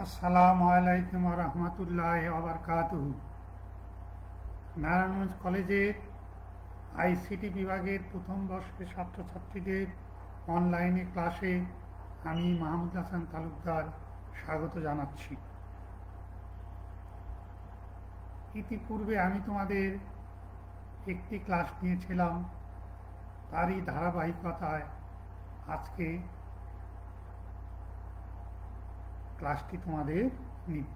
আসসালামু আলাইকুম রহমতুল্লাহ ওবরকাতুহু। নারায়ণগঞ্জ কলেজের আইসিটি বিভাগের প্রথম বর্ষের ছাত্রছাত্রীদের অনলাইনে ক্লাসে আমি মাহমুদ হাসান তালুকদার স্বাগত জানাচ্ছি। ইতিপূর্বে আমি তোমাদের একটি ক্লাস নিয়েছিলাম, তারই ধারাবাহিকতায় আজকে ক্লাসটি তোমাদের নিব।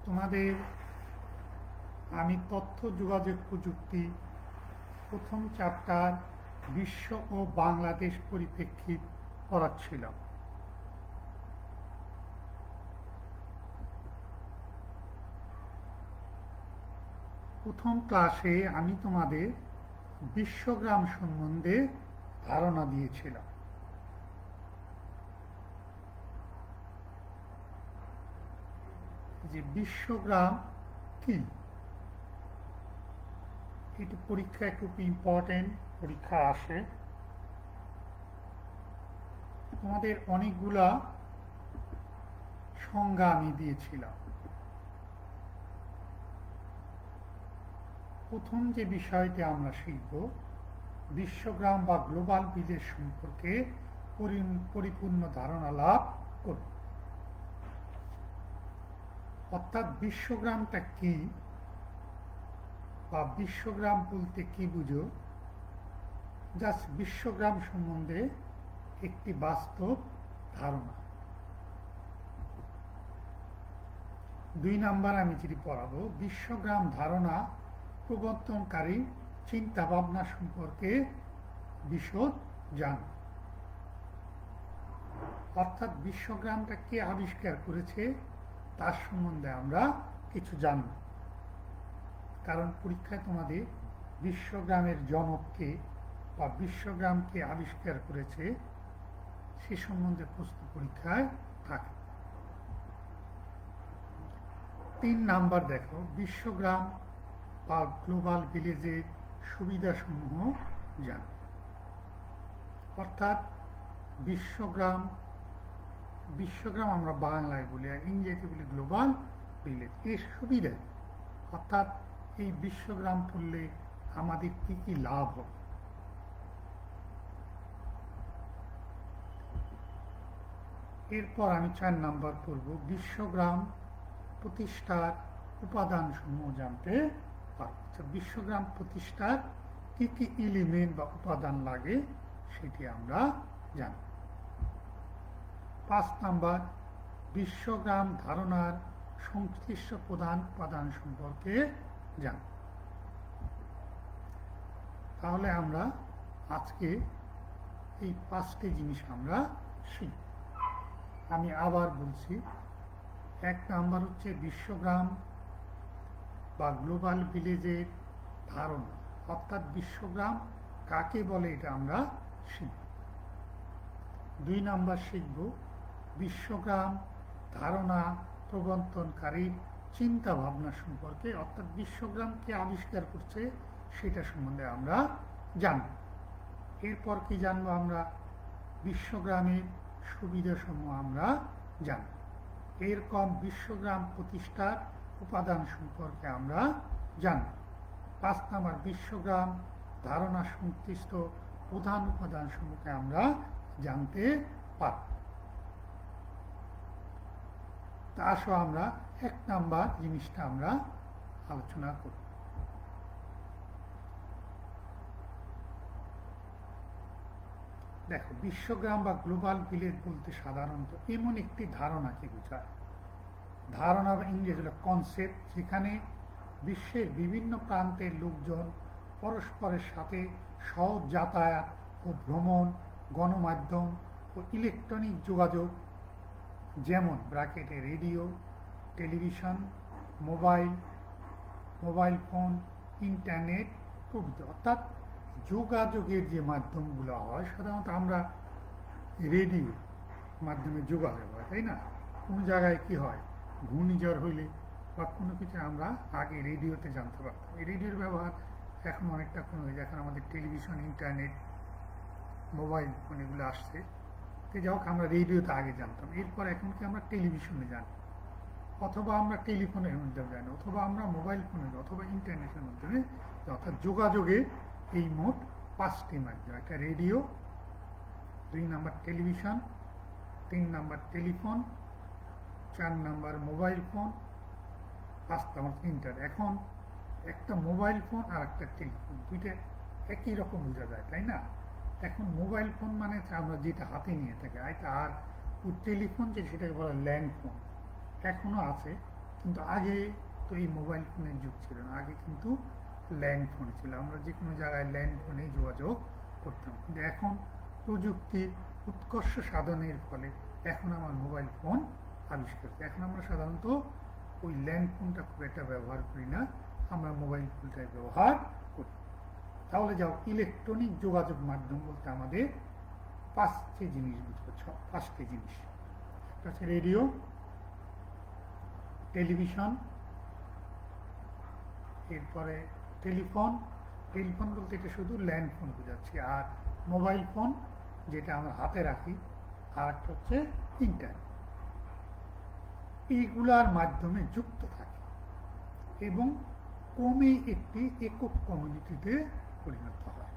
তোমাদের আমি তথ্য যোগাযোগ প্রযুক্তি প্রথম চ্যাপ্টার বিশ্ব ও বাংলাদেশ পরিপ্রেক্ষিত পড়াচ্ছিলাম। প্রথম ক্লাসে আমি তোমাদের বিশ্বগ্রাম সম্বন্ধে ধারণা দিয়েছিলাম। যে বিশ্বগ্রাম কি, এটি পরীক্ষায় খুব ইম্পর্টেন্ট, পরীক্ষা আসে। তোমাদের অনেকগুলা সংজ্ঞা আমি দিয়েছিলাম। প্রথম যে বিষয়টি আমরা শিখব, বিশ্বগ্রাম বা গ্লোবাল ভিলেজ সম্পর্কে পরিপূর্ণ ধারণা লাভ করব। অর্থাৎ বিশ্বগ্রামটা কি বা বিশ্বগ্রাম বলতে কি বুঝো, জাস্ট বিশ্বগ্রাম সম্বন্ধে একটি বাস্তব ধারণা। 2 নাম্বার আমি যেটি পড়াবো, বিশ্বগ্রাম ধারণা প্রবর্তনকারী চিন্তা ভাবনা সম্পর্কে বিশদ জান। অর্থাৎ বিশ্বগ্রামটা কে আবিষ্কার করেছে তার সম্বন্ধে আমরা কিছু জানব। কারণ পরীক্ষায় তোমাদের বিশ্বগ্রামের জনককে বা বিশ্বগ্রামকে আবিষ্কার করেছে সে সম্বন্ধে প্রশ্ন পরীক্ষায় থাকে। 3 নাম্বার দেখো, বিশ্বগ্রাম বা গ্লোবাল ভিলেজের সুবিধাসমূহ জান। অর্থাৎ বিশ্বগ্রাম আমরা বাংলায় বলি, আর ইংরেজিতে বলি গ্লোবাল ভিলেজ। এর সুবিধা অর্থাৎ এই বিশ্বগ্রাম পড়লে আমাদের কি কি লাভ হবে। এরপর আমি 4 নাম্বার পড়ব, বিশ্বগ্রাম প্রতিষ্ঠার উপাদানসমূহ জানতে পারব। বিশ্বগ্রাম প্রতিষ্ঠার কি কি এলিমেন্ট বা উপাদান লাগে সেটি আমরা জানব। 5 নাম্বার, বিশ্বগ্রাম ধারণার সংশ্লিষ্ট প্রধান উপাদান সম্পর্কে জানব। তাহলে আমরা আজকে এই 5টি জিনিস আমরা শিখব। আমি আবার বলছি, 1 নাম্বার হচ্ছে বিশ্বগ্রাম বা গ্লোবাল ভিলেজের ধারণা, অর্থাৎ বিশ্বগ্রাম কাকে বলে এটা আমরা শিখব। 2 নাম্বার শিখব বিশ্বগ্রাম ধারণা প্রবর্তনকারীর চিন্তা ভাবনা সম্পর্কে, অর্থাৎ বিশ্বগ্রাম কে আবিষ্কার করছে সেটা সম্বন্ধে আমরা জানব। এরপর কি জানবো আমরা, বিশ্বগ্রামের সুবিধাসমূহ আমরা জানব। এরকম বিশ্বগ্রাম প্রতিষ্ঠার উপাদান সম্পর্কে আমরা জানব। 5 নাম্বার, বিশ্বগ্রাম ধারণা সংশ্লিষ্ট প্রধান উপাদান সম্পর্কে আমরা জানতে পারব। তা আসো আমরা 1 নাম্বার জিনিসটা আমরা আলোচনা করব। দেখো, বিশ্বগ্রাম বা গ্লোবাল ভিলেজ বলতে সাধারণত এমন একটি ধারণাকে বোঝায়। ধারণা বা ইংরেজি হলো কনসেপ্ট, যেখানে বিশ্বের বিভিন্ন প্রান্তের লোকজন পরস্পরের সাথে সহজ যাতায়াত ও ভ্রমণ, গণমাধ্যম ও ইলেকট্রনিক যোগাযোগ, যেমন ব্র্যাকেটে radio, television, mobile phone, internet প্রভৃতি। অর্থাৎ যোগাযোগের যে মাধ্যমগুলো হয়, সাধারণত আমরা রেডিও মাধ্যমে যোগাযোগ হয়, তাই না? কোনো জায়গায় কি হয়, ঘূর্ণিঝড় হইলে বা কোনো কিছু আমরা আগে রেডিওতে জানতে পারতাম। এই রেডিওর ব্যবহার এখন অনেকটা কমে গেছে। এখন আমাদের টেলিভিশন, ইন্টারনেট, মোবাইল ফোন এগুলো আসছে। তো যাই হোক, আমরা রেডিওতে আগে জানতাম, এরপর এখন কি আমরা টেলিভিশনে জানি, অথবা আমরা টেলিফোনের মাধ্যমে জানি, অথবা আমরা মোবাইল ফোনের অথবা ইন্টারনেটের মাধ্যমে, অর্থাৎ যোগাযোগে এই মোট 5টি মাধ্যম। একটা radio, 2 number television, 3 number telephone, 4 number mobile phone, 5 number internet. এখন একটা মোবাইল ফোন আর একটা টেলিফোন, দুইটা একই রকম বোঝা যায়, তাই না? এখন মোবাইল ফোন মানে আমরা যেটা হাতে নিয়ে থাকি, আর ওই টেলিফোন যে সেটাকে বলা ল্যান্ড ফোন, এখনো আছে, কিন্তু আগে তো এই মোবাইল ফোনের যুগ ছিল না, আগে কিন্তু ল্যান্ড ফোন ছিল, আমরা যে কোনো জায়গায় ল্যান্ড ফোনে যোগাযোগ করতাম। কিন্তু এখন প্রযুক্তির উৎকর্ষ সাধনের ফলে এখন আমার মোবাইল ফোন আবিষ্কার হয়েছে। এখন আমরা সাধারণত ওই ল্যান্ড ফোনটা খুব একটা ব্যবহার করি না, আমরা মোবাইল ফোনটাই ব্যবহার করি। তাহলে যাও, ইলেকট্রনিক যোগাযোগ মাধ্যম বলতে আমাদের 5টি জিনিস বুঝতে পারছ, 5টি জিনিস। একটা হচ্ছে রেডিও, টেলিভিশন, এরপরে টেলিফোন, টেলিফোন বলতে এটা শুধু ল্যান্ড ফোন বোঝাচ্ছি, আর মোবাইল ফোন যেটা আমরা হাতে রাখি, আর একটা হচ্ছে ইন্টারনেট। এইগুলার মাধ্যমে যুক্ত থাকে এবং ক্রমে একটি একক কমিউনিটিতে পরিণত হয়।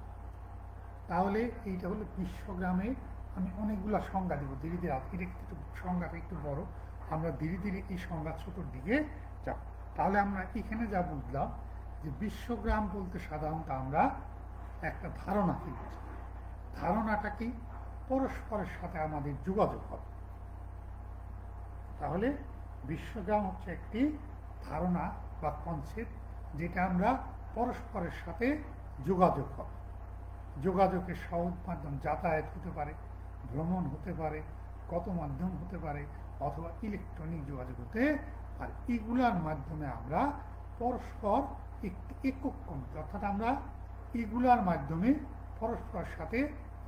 তাহলে এইটা হলো বিশ্বগ্রামে। আমি অনেকগুলো সংজ্ঞা দেবো ধীরে ধীরে, এটা একটু সংজ্ঞাটা একটু বড়, আমরা ধীরে ধীরে এই সংজ্ঞা ছোটোর দিকে যাব। তাহলে আমরা এখানে যা বুঝলাম যে বিশ্বগ্রাম বলতে সাধারণত আমরা একটা ধারণা কি বুঝি, ধারণাটা কি পরস্পরের সাথে আমাদের যোগাযোগ হবে। তাহলে বিশ্বগ্রাম হচ্ছে একটি ধারণা বা কনসেপ্ট, যেটা আমরা পরস্পরের সাথে যোগাযোগ হবে। যোগাযোগের সহজ মাধ্যম যাতায়াত হতে পারে, ভ্রমণ হতে পারে, কত মাধ্যম হতে পারে, অথবা ইলেকট্রনিক যোগাযোগ হতে পারে। এগুলার মাধ্যমে আমরা পরস্পর একটি একক কমিটি, অর্থাৎ আমরা এগুলার মাধ্যমে পরস্পরের সাথে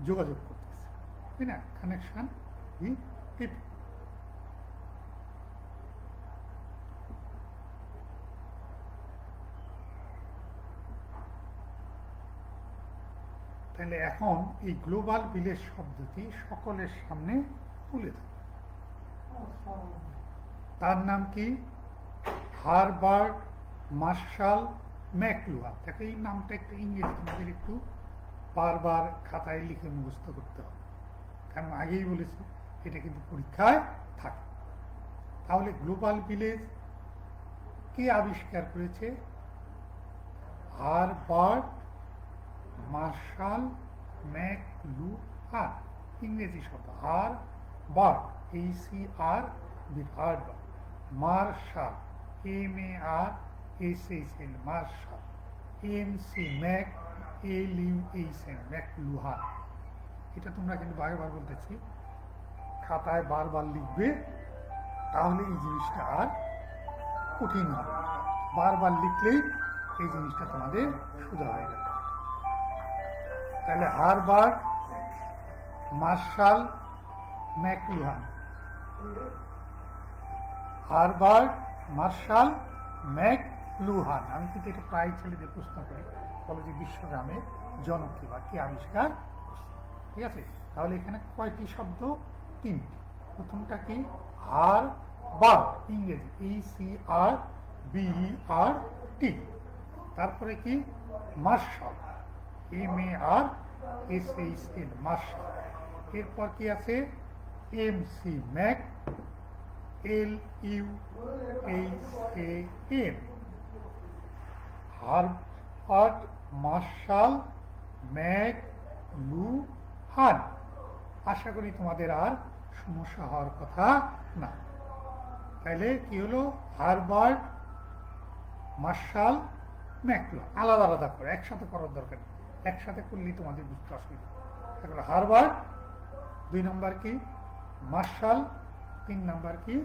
যোগাযোগ করতেছি, তাই না? Connection with people. তাহলে এখন এই গ্লোবাল ভিলেজ শব্দটি সকলের সামনে তুলে ধরে। তার নাম কি? Herbert Marshall McLuhan. দেখো, এই নামটা একটু ইংরেজি, তোমাদের একটু বারবার খাতায় লিখে মুখস্থ করতে হবে, কারণ আগেই বলেছি এটা কিন্তু পরীক্ষায় থাকে। তাহলে গ্লোবাল ভিলেজ কে আবিষ্কার করেছে? Herbert Marshall McLuhan. ইংরেজি শব্দ Herbert, HER, Herbert, Marshall MARSHAL, Marshall, MC, Mac LUHN, McLuhan. এটা তোমরা কিন্তু বারবার বলতেছি, খাতায় বারবার লিখবে, তাহলে এই জিনিসটা আর কঠিন হবে। বারবার লিখলেই এই জিনিসটা তোমাদের সোজা হয়ে যাবে। তাহলে Herbert Marshall McLuhan, Herbert Marshall McLuhan. আমি কিন্তু এটা প্রায় ছেলেদের প্রশ্ন করি, বলো যে বিশ্বগ্রামের জনক কে বা কে আবিষ্কার করছে। ঠিক আছে, তাহলে এখানে কয়টি শব্দ? 3টি। প্রথমটা কি? হারবার্ট, ইংরেজি HERBERT। তারপরে কি? Marshall MARSHAL, Marshall. এরপর কি আছে? MC, Mc LUHAN, Herbert Marshall McLuhan. আশা করি তোমাদের আর সমস্যা হওয়ার কথা না। তাহলে কি হলো? Herbert Marshall McLuhan. আলাদা আলাদা করে, একসাথে করার দরকার নেই, একসাথে করলেই তোমাদের বুঝতে অসুবিধা। তারপরে হারবার্ট, 2 নম্বর কি? মার্শাল, 3 নম্বর কি?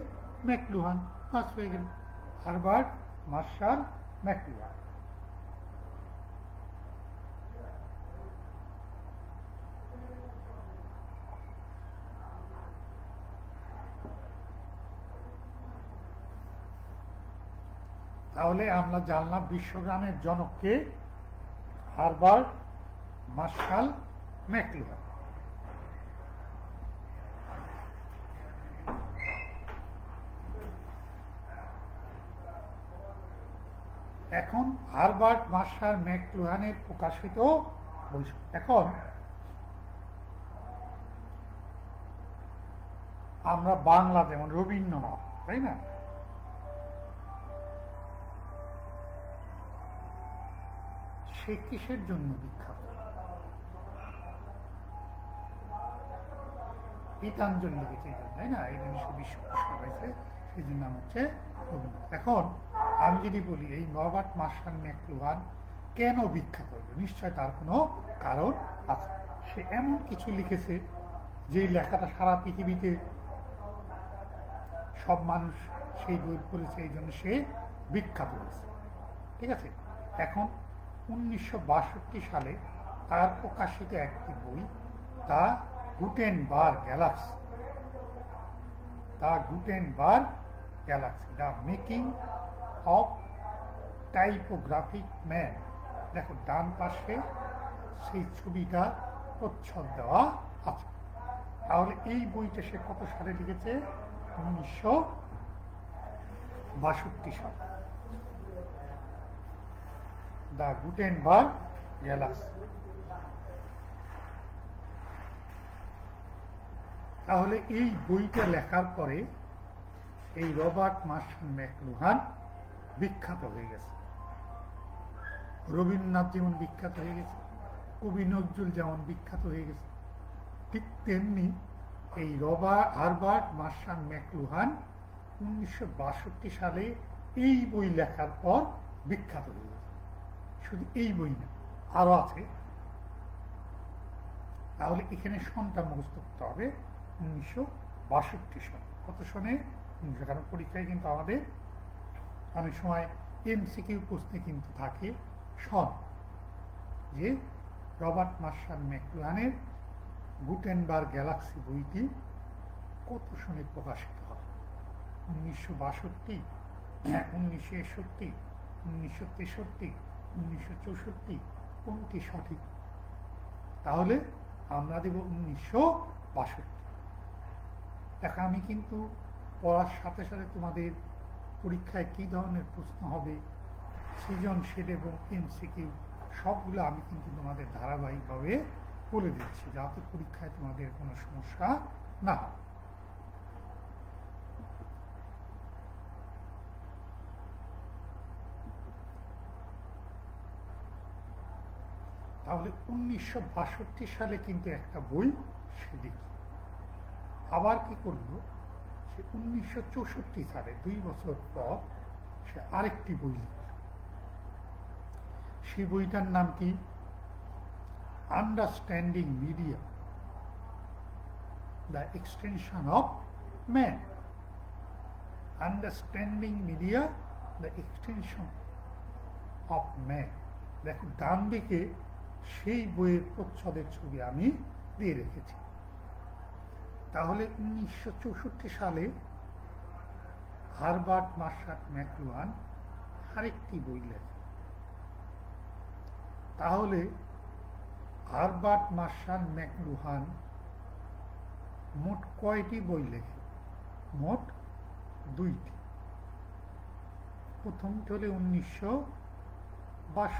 ম্যাকলুহান। পাঁচ হয়ে গেল, হারবার্ট মার্শাল ম্যাকলুহান। তাহলে আমরা জানলাম বিশ্বগ্রামের জনককে, হারবার্ট মার্শাল ম্যাকলুহান। এখন হারবার্ট মার্শাল ম্যাকলুহানের প্রকাশিত বই। এখন আমরা বাংলা যেমন রবীন্দ্রনাথ, তাই না, সে কিসের জন্য বিখ্যাত? গীতাঞ্জলি লিখেছে এই জন্য, তাই না, এই জন্য সে বিশ্ব পুরস্কার পাইছে, সেই জন্য নাম হচ্ছে রবীন্দ্রনাথ। এখন আমি যদি বলি এই রবার্ট মার্শাল ম্যাকলুহান কেন বিখ্যাত হইল, নিশ্চয় তার কোনো কারণ আছে। সে এমন কিছু লিখেছে যে লেখাটা সারা পৃথিবীতে সব মানুষ সেই বই পড়েছে, এই জন্য সে বিখ্যাত হয়েছে। ঠিক আছে। এখন 1962 সালে তার প্রকাশিত একটি বই, the Gutenberg Galaxy, the making of typographic man. দেখো ডান পাশে সেই ছবিটা প্রচ্ছদ দেওয়া আছে। তাহলে এই বইটা সে কত সালে লিখেছে? 1962 সালে, দ্য গুটেনবার্গ গ্যালাক্সি। তাহলে এই বইটা লেখার পরে এই রবার্ট মার্শাল ম্যাকলুহান বিখ্যাত হয়ে গেছে। রবীন্দ্রনাথ যেমন বিখ্যাত হয়ে গেছে, কবি নজরুল যেমন বিখ্যাত হয়ে গেছে, ঠিক তেমনি এই হারবার্ট মার্শাল ম্যাকলুহান 1962 সালে এই বই লেখার পর বিখ্যাত হয়ে গেছে। শুধু এই বই না, আরো আছে। তাহলে এখানে সনটা মুখস্থ করতে হবে 1962 সাল। কত সনে? কারণ পরীক্ষায় কিন্তু আমাদের অনেক সময় এমসিকিউ প্রশ্নে কিন্তু থাকে সন, যে রবার্ট মার্শাল ম্যাকলুহানের গুটেনবার্গ গ্যালাক্সি বইটি কত সনে প্রকাশিত হয়? 1962, 1961, 1963, 1964, কোনটি সঠিক? তাহলে আমরা দেব 1962। এখন আমি কিন্তু পড়ার সাথে সাথে তোমাদের পরীক্ষায় কী ধরনের প্রশ্ন হবে, সৃজনশীল এবং এমসিকিউ সবগুলো আমি কিন্তু তোমাদের ধারাবাহিকভাবে বলে দিচ্ছি, যাতে পরীক্ষায় তোমাদের কোনো সমস্যা না হয়। তাহলে 1962 সালে কিন্তু একটা বই সে লিখল। আবার কি করলো, সে 1964 সালে 2 বছর পর সে আরেকটি বই লিখল। সেই বইটার নাম কি? Understanding media, the extension of man. Understanding media, the extension of man. দেখো ডান দিকে সেই বইয়ের প্রচ্ছদের ছবি আমি দিয়ে রেখেছি। তাহলে 1964 সালে হারবার্ট মার্শাল ম্যাকলুহান আরেকটি বই লেখে। তাহলে হারবার্ট মার্শাল ম্যাকলুহান মোট কয়টি বই লেখে? মোট 2টি। প্রথমটি হলে 1962,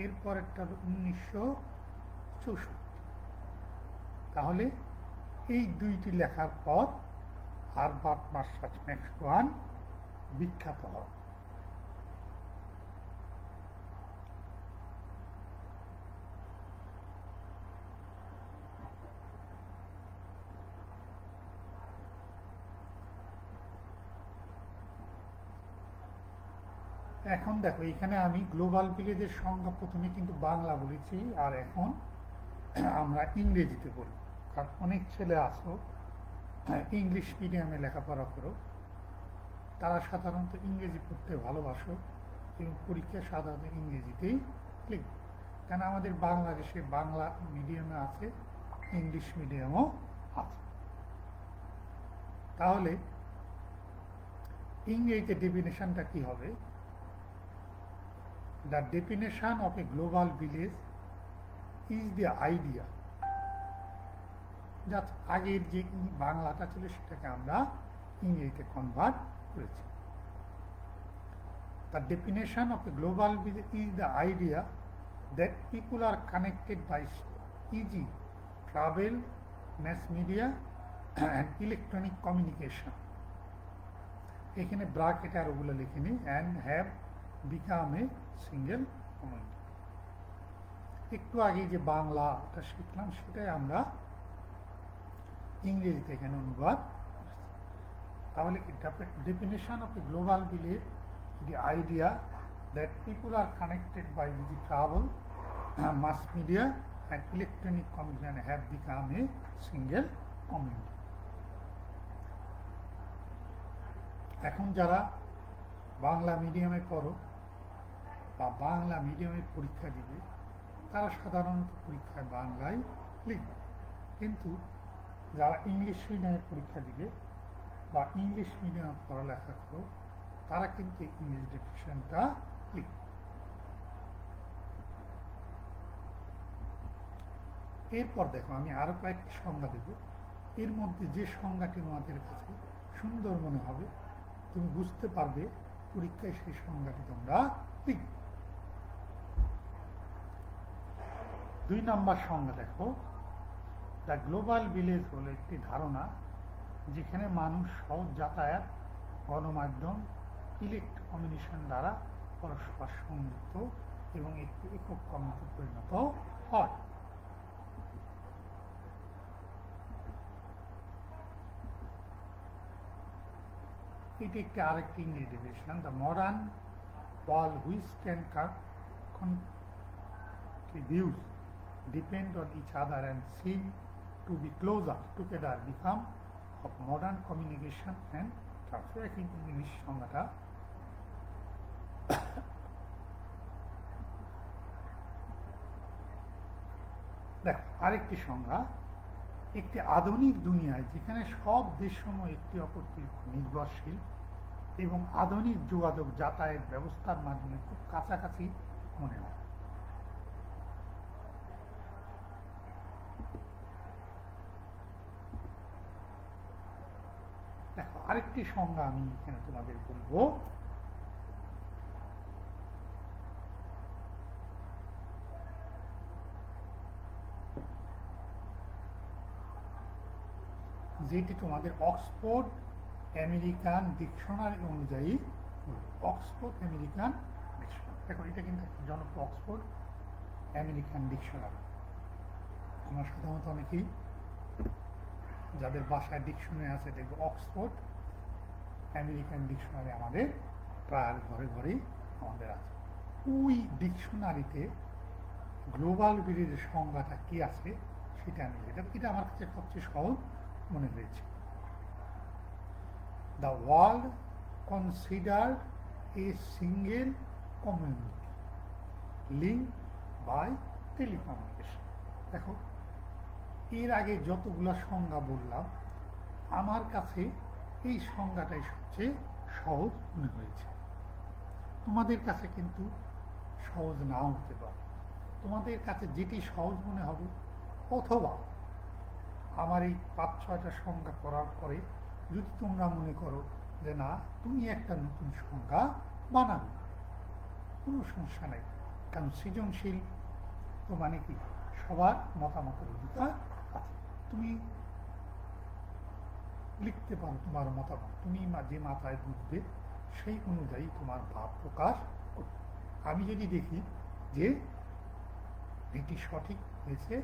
এরপরেরটা হল 1964। তাহলে এই 2টি লেখার পর হারবার্ট মার্শাল ম্যাকলুহান বিখ্যাত হয়। এখন দেখো এখানে আমি গ্লোবাল ভিলেজের সংজ্ঞা প্রথমে কিন্তু বাংলা বলেছি, আর এখন আমরা ইংরেজিতে বলি। কারণ অনেক ছেলে আসো ইংলিশ মিডিয়ামে লেখাপড়া করো, তারা সাধারণত ইংরেজি পড়তে ভালোবাসো এবং পরীক্ষা সাধারণত ইংরেজিতেই লিখবে। কেন আমাদের বাংলাদেশে বাংলা মিডিয়ামে আছে, ইংলিশ মিডিয়ামও আছে। তাহলে ইংরেজিতে ডেফিনেশনটা কি হবে? The definition of a global village is the idea, যা আগের যে বাংলাটা ছিল সেটাকে আমরা ইংরেজিতে কনভার্ট করেছি। The definition of a global village is the idea that people are connected by easy travel, mass media and electronic communication। এখানে ব্র্যাকেট আর ওগুলো লিখে নিই, and have become a single community। একটু আগে যে বাংলাটা শিখলাম সেটাই আমরা ইংরেজিতে এখানে অনুবাদ। তাহলে definition of a global village, the idea that people are connected by easy travel, mass media and electronic communication have become a single community। এখন যারা বাংলা মিডিয়ামে পড়ো বা বাংলা মিডিয়ামে পরীক্ষা দিবে তারা সাধারণত পরীক্ষায় বাংলায় লিখবে, কিন্তু যারা ইংলিশ মিডিয়ামে পরীক্ষা দিবে বা ইংলিশ মিডিয়ামে পড়ালেখা করো তারা কিন্তু ইংলিশ ডেফিনেশনটা লিখবে। এরপর দেখো আমি আরো কয়েকটি সংজ্ঞা দেব, এর মধ্যে যে সংজ্ঞাটি তোমাদের কাছে সুন্দর মনে হবে তুমি বুঝতে পারবে পরীক্ষায় সেই সংজ্ঞাটি তোমরা লিখবে। 2 নম্বর সংজ্ঞা দেখো, দ্য গ্লোবাল ভিলেজ হলো একটি ধারণা যেখানে মানুষ সহজ যাতায়াত, গণমাধ্যম, ইলেকট্রিক কমিউনিকেশন দ্বারা পরস্পর সংযুক্ত এবং একটি একক কমিউনিটিতে পরিণত হয়। এটি একটি আরেকটি ইংরেজি definition, the modern world which can contribute depend on each other and seem to be closer together become of modern communication and transfer। কিন্তু ইংলিশ সংজ্ঞাটা দেখো আরেকটি সংজ্ঞা, একটি আধুনিক দুনিয়ায় যেখানে সব দেশসমূহ একটি অপরটির নির্ভরশীল এবং আধুনিক যোগাযোগ যাতায়াত ব্যবস্থার মাধ্যমে খুব কাছাকাছি মনে হয়। দেখো আরেকটি সংজ্ঞা আমি এখানে তোমাদের বলবো, যেটি তোমাদের অক্সফোর্ড আমেরিকান ডিকশনারি অনুযায়ী, অক্সফোর্ড আমেরিকান ডিকশনারি। দেখো এটা কিন্তু জনপ্রিয় অক্সফোর্ড আমেরিকান ডিকশনারি। আমরা সাধারণত অনেকেই যাদের বাসায় ডিকশনারি আছে দেখবো অক্সফোর্ড আমেরিকান ডিকশনারি আমাদের প্রায় ঘরে ঘরেই আমাদের আছে। ওই ডিকশনারিতে গ্লোবাল ভিলেজের সংজ্ঞাটা কি আছে সেটা আমি এটা আমার কাছে সবচেয়ে সহজ মনে হয়েছে। The world considered a single community linked by telecommunication। দেখো এর আগে যতগুলো সংজ্ঞা বললাম আমার কাছে এই সংজ্ঞাটাই সবচেয়ে সহজ মনে হয়েছে। তোমাদের কাছে কিন্তু সহজ নাও হতে পারে, তোমাদের কাছে যেটি সহজ মনে হবে, অথবা আমার এই 5-6টা সংজ্ঞা পড়ার পরে যদি তোমরা মনে করো যে না তুমি একটা নতুন সংজ্ঞা বানাবে, কোনো সমস্যা নেই, কারণ সৃজনশীল তো মানে কি সবার মতামতের অধিকার আছে। তুমি লিখতে পারো তোমার মতামত, তুমি যে মাথায় বুঝবে সেই অনুযায়ী তোমার ভাব প্রকাশ করবে। আমি যদি দেখি যে এটি সঠিক হয়েছে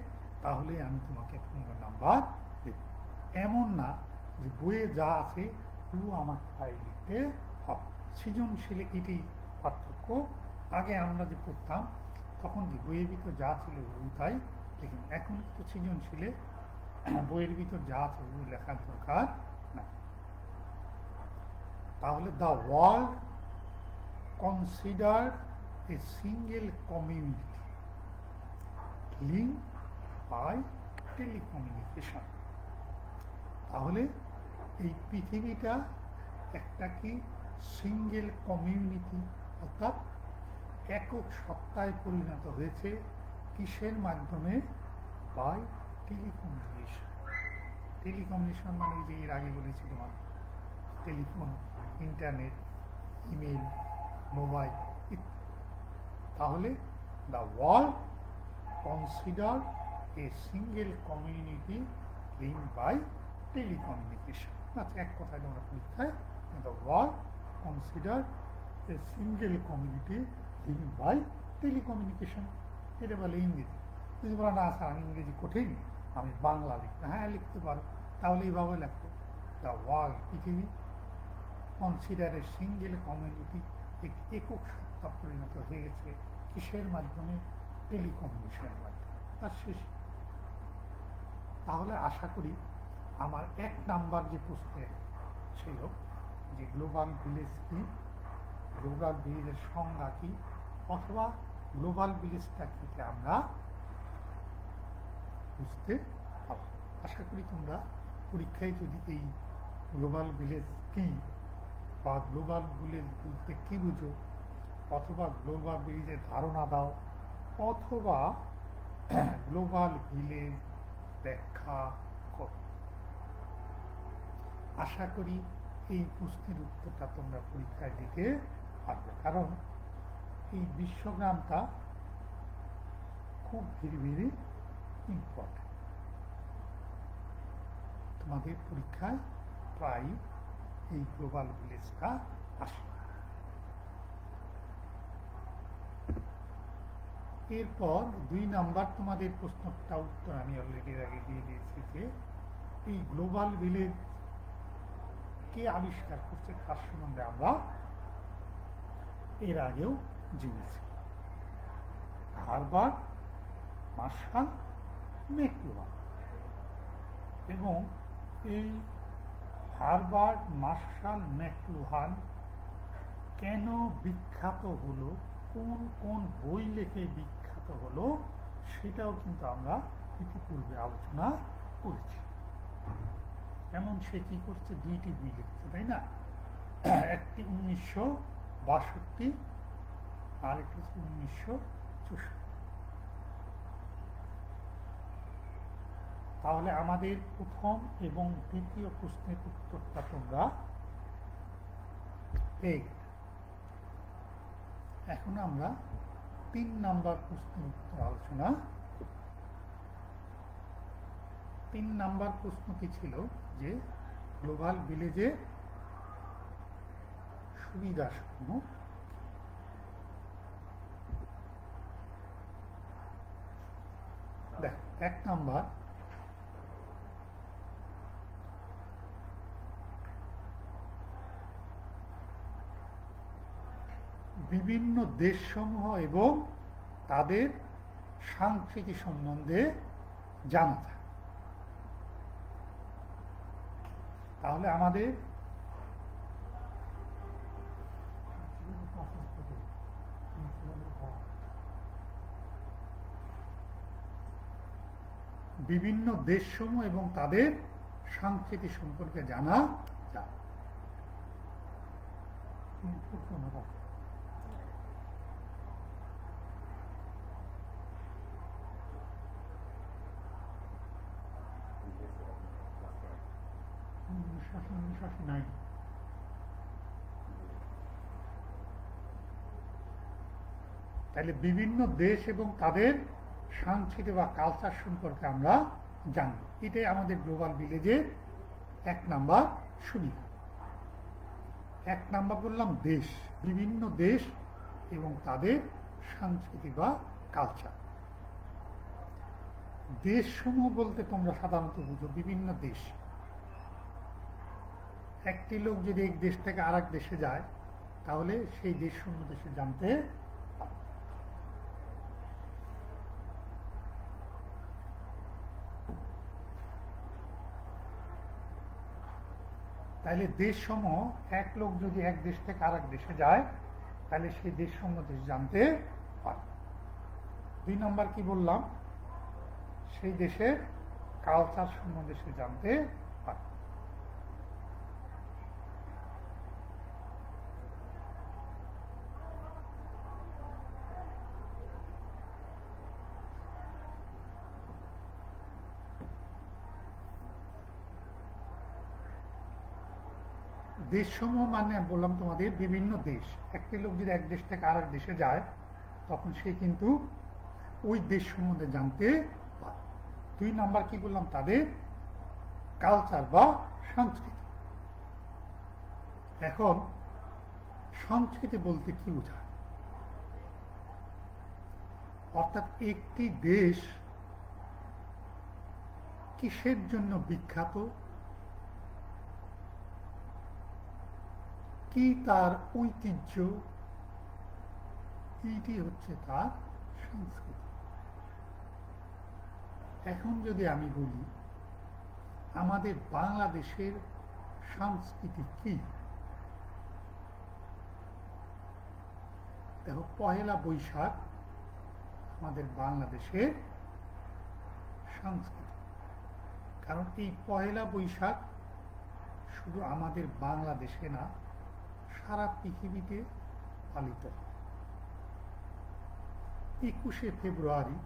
তাহলে আমি তোমাকে 15 নাম্বার দেব। এমন না যে বইয়ে যা আছে পুরো আমার তাই লিখতে হবে। সৃজনশীলে এটি পার্থক্য। আগে আমরা যে পড়তাম তখন যে বইয়ের ভিতর যা ছিল ওই তাই লিখি, এখন তো সৃজনশীলে বইয়ের ভিতর যা আছে ওই লেখার দরকার না। তাহলে the world consider a single community link by telecommunication. তাহলে এই পৃথিবীটা একটা কি সিঙ্গেল কমিউনিটি, অর্থাৎ একক সত্তায় পরিণত হয়েছে কিসের মাধ্যমে? By telecommunication. টেলিকমিউনিকেশন মানে যে এর আগে বলেছি তোমার টেলিফোন, ইন্টারনেট, ইমেল, মোবাইল। তাহলে the world consider a single community link by telecommunication. আচ্ছা, এক কথায় তোমরা পরীক্ষায় the world consider a single community link by telecommunication. এটা বলে ইংরেজি। যদি বলো না স্যার আমি ইংরেজি কঠিন, আমি বাংলা লিখতে, হ্যাঁ লিখতে পারো, তাহলে এইভাবে লেখো দ্য ওয়ার্ল্ড, পৃথিবী, কনসিডার এ সিঙ্গেল কমিউনিটি, একক সত্তা পরিণত হয়ে গেছে কিসের মাধ্যমে? টেলিকমিউনিকেশনের মাধ্যমে। তার শেষ। তাহলে আশা করি আমার 1 নাম্বার যে প্রশ্নের ছিল যে গ্লোবাল ভিলেজ কি, গ্লোবাল ভিলেজের সংজ্ঞা কি, অথবা গ্লোবাল ভিলেজটা কি, আমরা বুঝতে পারব। আশা করি তোমরা পরীক্ষায় যদি এই গ্লোবাল ভিলেজ কি বা গ্লোবাল ভিলেজ বলতে কি বুঝো, অথবা গ্লোবাল ভিলেজের ধারণা দাও, অথবা গ্লোবাল ভিলেজ ব্যাখ্যা করো। আশা করি এই প্রশ্নের উত্তরটা তোমরা পরীক্ষায় দিতে পারবে, কারণ এই বিশ্বগ্রামটা খুব ভেরি ভেরি ইম্পর্টেন্ট। তোমাদের পরীক্ষায় প্রায় এই গ্লোবাল ভিলেজটা আসে। এরপর 2 নাম্বার তোমাদের প্রশ্নটা উত্তর আমি অলরেডি আগে দিয়ে দিয়েছি যে এই গ্লোবাল ভিলেজ কে আবিষ্কার করছে, তার সম্বন্ধে আমরা এর আগেও জেনেছি। Herbert Marshall McLuhan. এবং এই হারবার্ট মার্শাল ম্যাকলুহান কেন বিখ্যাত হলো, কোন কোন বই লেখে বিখ্যাত হলো, সেটাও কিন্তু আমরা ইতিপূর্বে আলোচনা করেছি। যেমন সে কি করছে, 2টি বই লিখছে, তাই না? একটি 1962 আর একটি 1964। তাহলে আমাদের প্রথম এবং দ্বিতীয় প্রশ্নের উত্তরটা তোমরা পেয়ে গেলে। এখন আমরা 3 নাম্বার প্রশ্নের উত্তর আলোচনা। 3 নাম্বার প্রশ্নটি ছিল যে গ্লোবাল ভিলেজের সুবিধাসমূহ। দেখ, 1 নাম্বার, বিভিন্ন দেশসমূহ এবং তাদের সংস্কৃতি সম্বন্ধে জানা যায়। তাহলে আমাদের বিভিন্ন দেশসমূহ এবং তাদের সংস্কৃতি সম্পর্কে জানা যায়। তাহলে বিভিন্ন দেশ এবং তাদের সংস্কৃতি বা কালচার সম্পর্কে আমরা জানব। এটাই আমাদের গ্লোবাল ভিলেজের 1 নাম্বার সুবিধা। 1 নাম্বার বললাম দেশ, বিভিন্ন দেশ এবং তাদের সংস্কৃতি বা কালচার। দেশসমূহ বলতে তোমরা সাধারণত বুঝো বিভিন্ন দেশ। একটি লোক যদি এক দেশ থেকে আরেক দেশে যায়, তাহলে সেই দেশ সম্বন্ধে সে জানতে পারে। তাহলে দেশসমূহ, এক লোক যদি এক দেশ থেকে আরেক দেশে যায়, তাহলে সেই দেশ সম্বন্ধে জানতে পারে। 2 নম্বর কি বললাম, সেই দেশের কালচার সম্বন্ধে সে জানতে পারে। দেশসমূহ মানে বললাম তোমাদের বিভিন্ন দেশ। একটি লোক যদি এক দেশ থেকে আরেক দেশে যায় তখন সে কিন্তু ওই দেশ সম্বন্ধে জানতে পারে। 2 নাম্বার কি বললাম, তাদের কালচার বা সংস্কৃতি। এখন সংস্কৃতি বলতে কি বোঝায়? অর্থাৎ একটি দেশ কিসের জন্য বিখ্যাত, কি তার ঐতিহ্য, এইটি হচ্ছে তার সংস্কৃতি। এখন যদি আমি বলি আমাদের বাংলাদেশের সংস্কৃতি কি, দেখো পহেলা বৈশাখ আমাদের বাংলাদেশের সংস্কৃতি। কারণ এই পহেলা বৈশাখ শুধু আমাদের বাংলাদেশে না, সারা পৃথিবীতে পালিত হয়। 21শে ফেব্রুয়ারি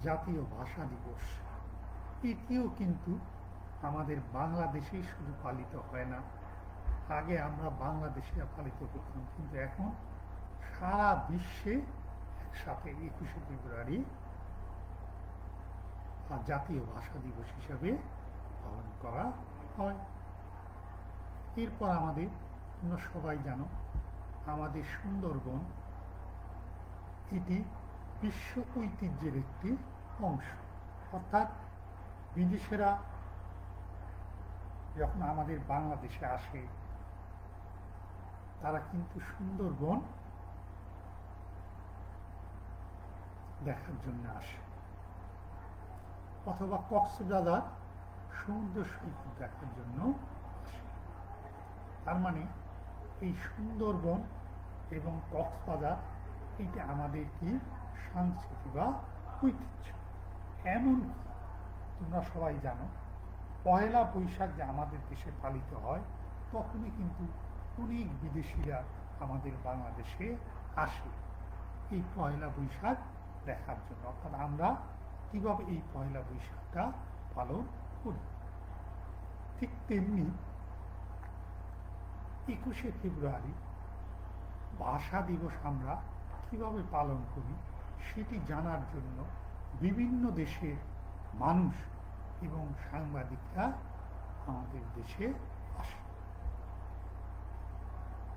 জাতীয় ভাষা দিবস, এটিও কিন্তু আমাদের বাংলাদেশেই শুধু পালিত হয় না। আগে আমরা বাংলাদেশে পালিত করতাম, কিন্তু এখন সারা বিশ্বে একসাথে 21শে ফেব্রুয়ারি জাতীয় ভাষা দিবস হিসাবে পালন করা হয়। এরপর আমাদের, তোমরা সবাই জানো, আমাদের সুন্দরবন, এটি বিশ্ব ঐতিহ্যের একটি অংশ। অর্থাৎ বিদেশিরা যখন আমাদের বাংলাদেশে আসে তারা কিন্তু সুন্দরবন দেখার জন্য আসে, অথবা কক্সবাজার সমুদ্র সৈকত দেখার জন্য আসে। তার মানে এই সুন্দরবন এবং কক্সবাজার এটা আমাদের কি সংস্কৃতি বা ঐতিহ্য। এমনকি তোমরা সবাই জানো পহেলা বৈশাখ যে আমাদের দেশে পালিত হয় তখনই কিন্তু অনেক বিদেশিরা আমাদের বাংলাদেশে আসে এই পহেলা বৈশাখ দেখার জন্য। অর্থাৎ আমরা কিভাবে এই পহেলা বৈশাখটা পালন করি। ঠিক তেমনি 21শে ফেব্রুয়ারি ভাষা দিবস আমরা কিভাবে পালন করি সেটি জানার জন্য বিভিন্ন দেশের মানুষ এবং সাংবাদিকরা আমাদের দেশে আসে।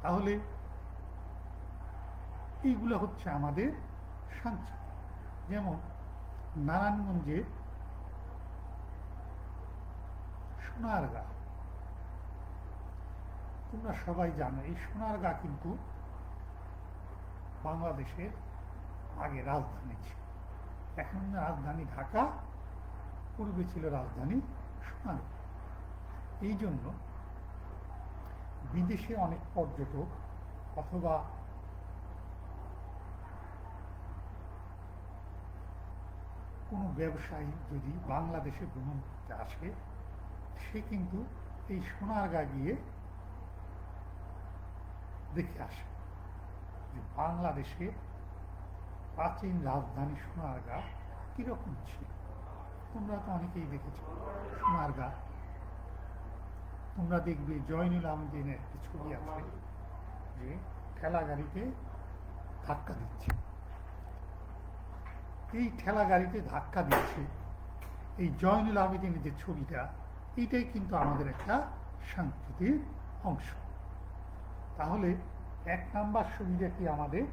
তাহলে এইগুলো হচ্ছে আমাদের সংস্কৃতি। যেমন নারায়ণগঞ্জে সোনারগাঁ, তোমরা সবাই জানো এই সোনারগাঁ কিন্তু বাংলাদেশের আগে রাজধানী ছিল। এখন রাজধানী ঢাকা, পূর্বে ছিল রাজধানী সোনারগাঁ। এই জন্য বিদেশে অনেক পর্যটক অথবা কোনো ব্যবসায়ী যদি বাংলাদেশে ভ্রমণ করতে আসে সে কিন্তু এই সোনারগাঁ গিয়ে দেখে আসে যে বাংলাদেশের প্রাচীন রাজধানী সোনারগাঁ কিরকম ছিল। তোমরা তো অনেকেই দেখেছ সোনারগাঁ। তোমরা দেখবে জয়নুল আবেদিনের একটি ছবি আছে যে ঠেলা গাড়িতে ধাক্কা দিচ্ছে। এই ঠেলা গাড়িতে ধাক্কা দিচ্ছে এই জয়নুল আবেদিনের যে ছবিটা, এইটাই কিন্তু আমাদের একটা সংস্কৃতির অংশ। তাহলে 1 নাম্বার সুবিধা কি আমাদের,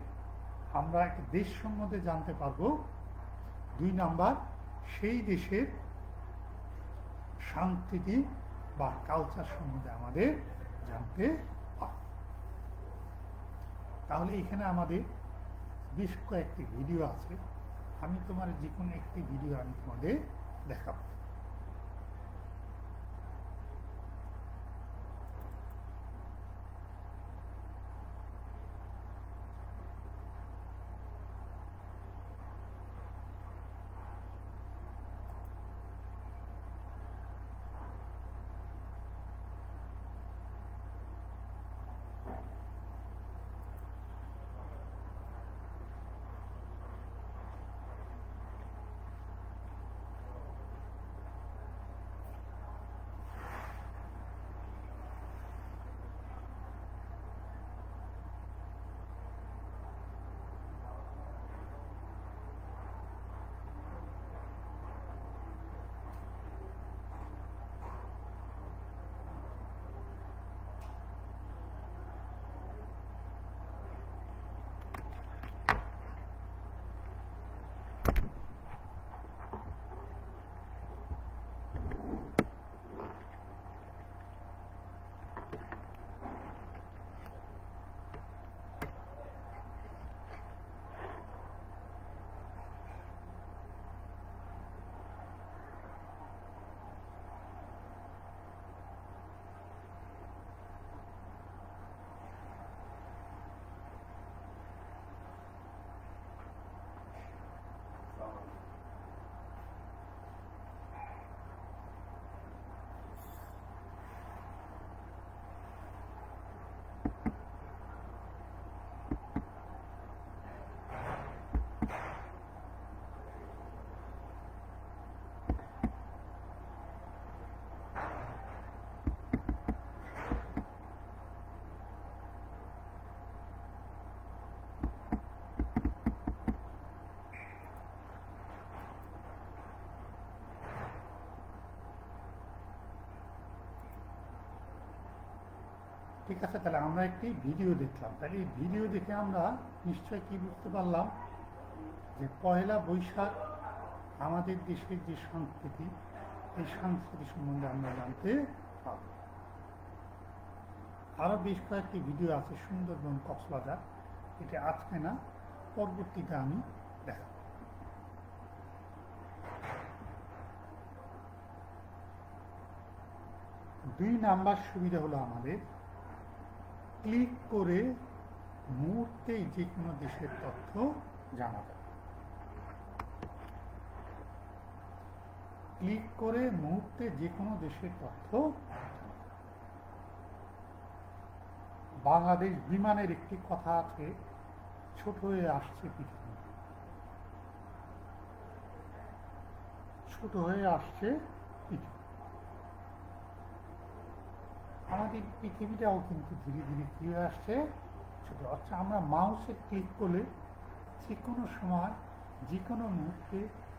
আমরা একটা দেশ সম্বন্ধে জানতে পারবো। 2 নাম্বার, সেই দেশের সংস্কৃতি বা কালচার সম্বন্ধে আমাদের জানতে পারব। তাহলে এখানে আমাদের বেশ কয়েকটি ভিডিও আছে, আমি তোমার যে কোনো একটি ভিডিও আমি তোমাদের দেখাবো। ঠিক আছে, তাহলে আমরা একটি ভিডিও দেখলাম। তাহলে এই ভিডিও দেখে আমরা নিশ্চয়ই কি বুঝতে পারলাম যে পয়লা বৈশাখ আমাদের দেশের যে সংস্কৃতি, এই সংস্কৃতি সম্বন্ধে আমরা জানতে পারব। আরও বেশ কয়েকটি ভিডিও আছে সুন্দরবন কক্সবাজার, এটা আজকে না, পরবর্তীতে আমি দেখাব। 2 নাম্বার সুবিধা হলো আমাদের ক্লিক করে মুহূর্তেই যে কোনো দেশের তথ্য জানা যায়। ক্লিক করে মুহূর্তে যে কোনো দেশের তথ্য। বাংলাদেশ বিমানের একটি কথা আছে, ছোট হয়ে আসছে পৃথিবী, ছোট হয়ে আসছে পৃথিবী। আমাদের পৃথিবীটাও কিন্তু ধীরে ধীরে কি হয়ে আসছে, ছোট। আচ্ছা, আমরা মাউসে ক্লিক করলে যে কোনো সময় যে কোনো মুহূর্তে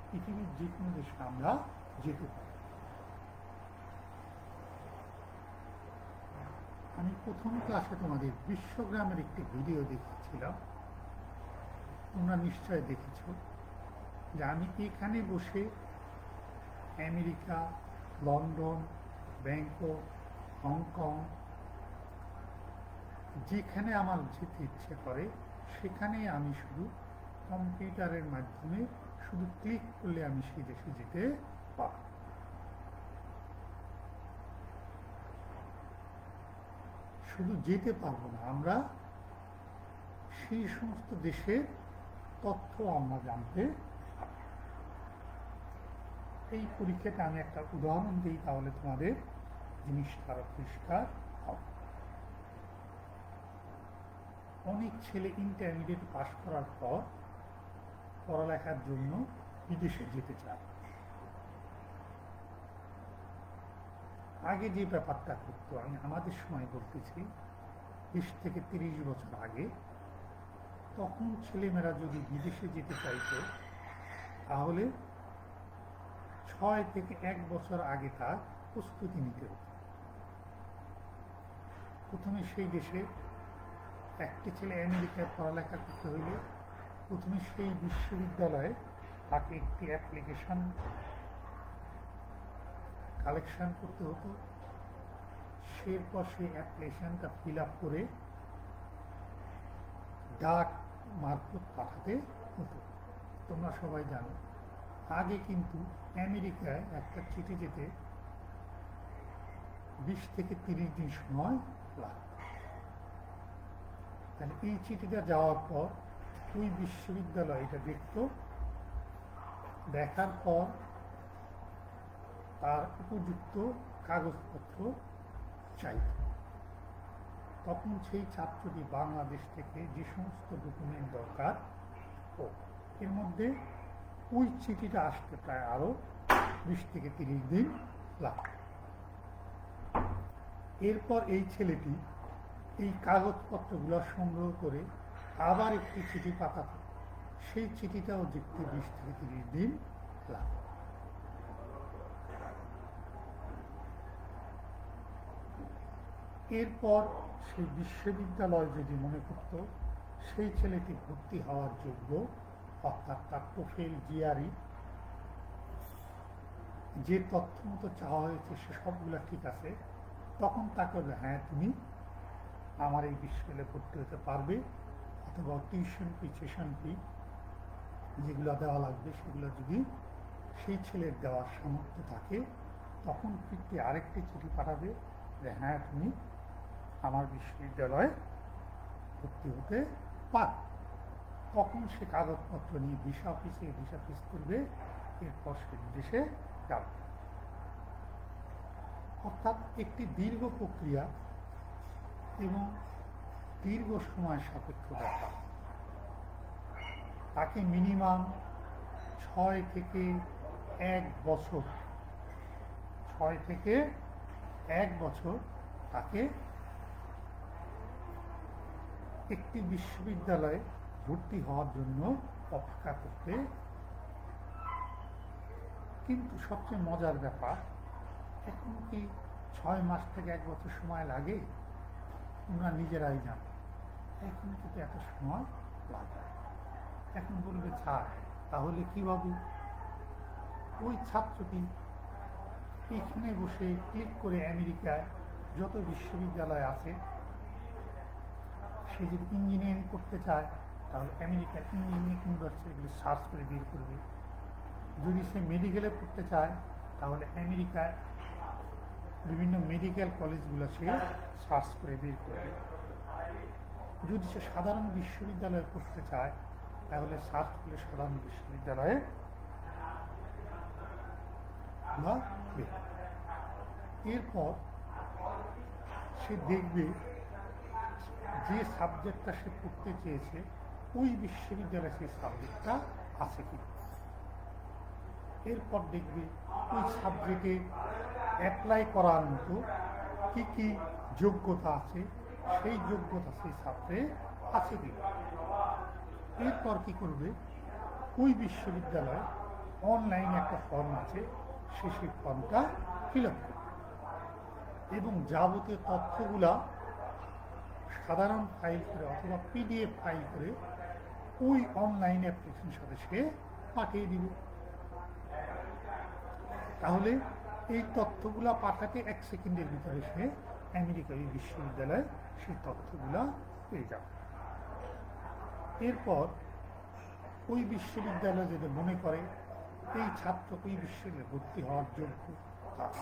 পৃথিবীর যে কোনো দেশে আমরা যেতে পারি। আমি প্রথম ক্লাসে তোমাদের বিশ্বগ্রামের একটি ভিডিও দেখিয়েছিলাম, তোমরা নিশ্চয় দেখেছ, যে আমি এখানে বসে আমেরিকা, লন্ডন, ব্যাংকক, হংকং, যেখানে আমার যেতে ইচ্ছে করে সেখানে আমি শুধু কম্পিউটারের মাধ্যমে শুধু ক্লিক করলে আমি সেই দেশে যেতে পারি। শুধু যেতে পারবো না, আমরা সেই সমস্ত দেশের তথ্য আমরা জানতে পারি। এই পরীক্ষাটা আমি একটা উদাহরণ দিই, তাহলে তোমাদের জিনিসটা আরো পরিষ্কার হবে। অনেক ছেলে ইন্টারমিডিয়েট পাস করার পর পড়ালেখার জন্য বিদেশে যেতে চায়। আগে যে ব্যাপারটা করতো, আমি আমাদের সময় বলতেছি 20 থেকে 30 বছর আগে, তখন ছেলেমেয়েরা যদি বিদেশে যেতে চাইতো তাহলে 6 থেকে 1 বছর আগে তার প্রস্তুতি নিতে হতো। প্রথমে সেই দেশে একটি ছেলে আমেরিকায় পড়ালেখা করতে হইলে প্রথমে সেই বিশ্ববিদ্যালয়ে তাকে একটি অ্যাপ্লিকেশন কালেকশন করতে হতো। সেরপর সেই অ্যাপ্লিকেশনটা ফিল আপ করে ডাক মারফত পাঠাতে হতো। তোমরা সবাই জানো, আগে কিন্তু আমেরিকায় একটা চিঠি যেতে 20 থেকে 30 দিন সময় লাগত। তাহলে এই চিঠিটা যাওয়ার পর ওই বিশ্ববিদ্যালয় এটা দেখত, দেখার পর তার উপযুক্ত কাগজপত্র চাইত। তখন সেই ছাত্রটি বাংলাদেশ থেকে যে সমস্ত ডকুমেন্ট দরকার, এর মধ্যে ওই চিঠিটা আসতে প্রায় আরো 20 থেকে 30 দিন লাগত। এরপর এই ছেলেটি এই কাগজপত্রগুলো সংগ্রহ করে আবার একটি চিঠি পাঠাত, সেই চিঠিটাও দেখতে 20 থেকে 30 দিন লাগত। এরপর সেই বিশ্ববিদ্যালয় যদি মনে করত সেই ছেলেটি ভর্তি হওয়ার যোগ্য, অর্থাৎ তার প্রোফাইল, জিআরই যে তথ্য মতো চাওয়া হয়েছে সে সবগুলো ঠিক আছে, তখন তাকে হ্যাঁ তুমি আমার এই বিশ্ববিদ্যালয়ে ভর্তি হতে পারবে, অথবা টিউশন ফি, সেশন ফি যেগুলো দেওয়া লাগবে সেগুলো যদি সেই ছেলের দেওয়ার সামর্থ্য থাকে, তখন ফিরতে আরেকটি চিঠি পাঠাবে যে হ্যাঁ তুমি আমার বিশ্ববিদ্যালয়ে ভর্তি হতে পার। তখন সে কাগজপত্র নিয়ে ভিসা অফিসে ভিসা ফিস করবে, এরপর সে বিদেশে যাবে। অর্থাৎ একটি দীর্ঘ প্রক্রিয়া এবং দীর্ঘ সময় সাপেক্ষ ব্যাপার। তাকে মিনিমাম 6 থেকে 1 বছর, 6 থেকে 1 বছর তাকে একটি বিশ্ববিদ্যালয়ে ভর্তি হওয়ার জন্য অপেক্ষা করতে। কিন্তু সবচেয়ে মজার ব্যাপার, এখন কি 6 মাস থেকে 1 বছর সময় লাগে? তোমরা নিজেরাই জানো। এখন কিন্তু এত সময় লাগে। এখন বলবে স্যার তাহলে কীভাবে? ওই ছাত্রটি এখানে বসে ক্লিক করে আমেরিকায় যত বিশ্ববিদ্যালয় আছে, সে যদি ইঞ্জিনিয়ারিং করতে চায় তাহলে আমেরিকার ইঞ্জিনিয়ারিং ইউনিভার্সিটিগুলি সার্চ করে বের করবে। যদি সে মেডিকেলে পড়তে চায় তাহলে আমেরিকায় বিভিন্ন মেডিকেল কলেজগুলো সে সার্চ করে বের করবে। যদি সে সাধারণ বিশ্ববিদ্যালয়ে পড়তে চায় তাহলে সার্চ করে সাধারণ বিশ্ববিদ্যালয়ে এরপর সে দেখবে যে সাবজেক্টটা সে পড়তে চেয়েছে ওই বিশ্ববিদ্যালয়ে সেই সাবজেক্টটা আছে কি। এরপর দেখবে ওই সাবজেক্টে অ্যাপ্লাই করার মতো কী কী যোগ্যতা আছে, সেই যোগ্যতা সেই ছাত্রে আছে কি। এরপর কি করবে, ওই বিশ্ববিদ্যালয়ে অনলাইনে একটা ফর্ম আছে, সেই ফর্মটা ফিল আপ করবে এবং যাবতীয় তথ্যগুলা সাধারণ ফাইল করে অথবা পিডিএফ ফাইল করে ওই অনলাইন অ্যাপ্লিকেশনের সাথে সে পাঠিয়ে দিবে। তাহলে এই তথ্যগুলা পাঠাতে 1 সেকেন্ডের ভিতরে সে আমেরিকার বিশ্ববিদ্যালয়ে সেই তথ্যগুলা পেয়ে যাবে। এরপর ওই বিশ্ববিদ্যালয় যদি মনে করে এই ছাত্র ওই বিশ্ববিদ্যালয়ে ভর্তি হওয়ার যোগ্য